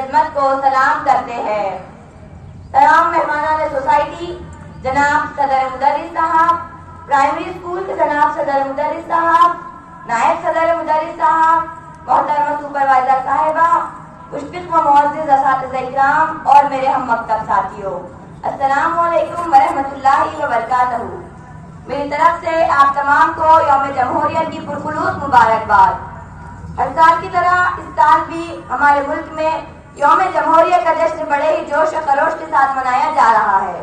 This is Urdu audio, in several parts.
عظمت کو سلام کرتے ہیں۔ تمام مہمانان سوسائٹی، جناب صدر مدرس صاحب، پرائمری اسکول کے جناب صدر مدرس صاحب، نائب صدر مدرس صاحب، محترمہ سپروائزر صاحبہ، مشفق و معزز اساتذہ اکرام اور میرے ہم مکتب ساتھیوں، السلام علیکم ورحمۃ اللہ وبرکاتہ۔ میری طرف سے آپ تمام کو یوم جمہوریت کی پرخلوص مبارکباد۔ ہر سال کی طرح اس سال بھی ہمارے ملک میں یوم جمہوریہ کا جشن بڑے ہی جوش و خروش کے ساتھ منایا جا رہا ہے۔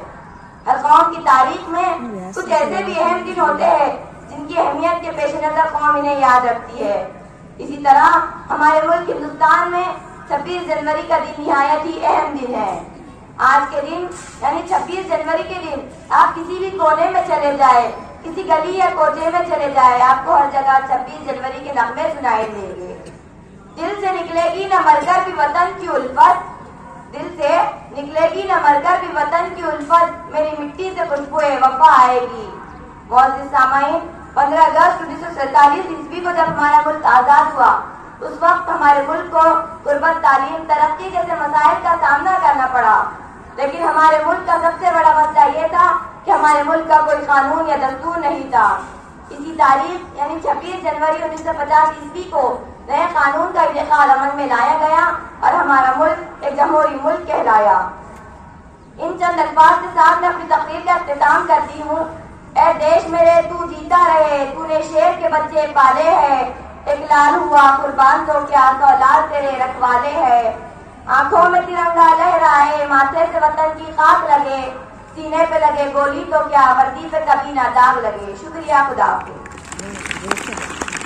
ہر قوم کی تاریخ میں کچھ ایسے بھی اہم دن ہوتے ہیں جن کی اہمیت کے پیش نظر قوم انہیں یاد رکھتی ہے۔ اسی طرح ہمارے ملک ہندوستان میں 26 جنوری کا دن نہایت ہی اہم دن ہے۔ آج کے دن یعنی 26 جنوری کے دن آپ کسی بھی کونے میں چلے جائیں، کسی گلی یا کوچے میں چلے جائیں، آپ کو ہر جگہ 26 جنوری کے نغمے سنائی دیں گے۔ دل سے نکلے گی نہ مر کر بھی وطن کی الفت، دل سے نکلے گی نہ مر کر بھی وطن کی الفت، میری مٹی سے خوشبو وفا آئے گی۔ معزز سامعین، 15 اگست 1947 عیسوی کو جب ہمارا ملک آزاد ہوا، اس وقت ہمارے ملک کو غربت، تعلیم، ترقی جیسے مسائل کا سامنا کرنا پڑا، لیکن ہمارے ملک کا سب سے بڑا مسئلہ یہ تھا کہ ہمارے ملک کا کوئی قانون یا دستور نہیں تھا۔ اسی تاریخ یعنی 26 جنوری 1950 عیسوی کو نئے قانون کا انعقاد عمل میں لایا گیا اور ہمارا ملک ایک جمہوری ملک کہلایا۔ ان چند الفاظ کے ساتھ میں اپنی تقریر کا اختتام کرتی ہوں۔ اے دیش میرے تو جیتا رہے، تو نے شیر کے بچے پالے ہیں، ایک لال ہوا قربان تو کیا سولاد تیرے رکھوالے ہیں۔ آنکھوں میں ترنگا لہرائے، ماتھے سے وطن کی خاک لگے، سینے پہ لگے گولی تو کیا وردی پہ کبھی نہ داغ لگے۔ شکریہ، خدا حافظ۔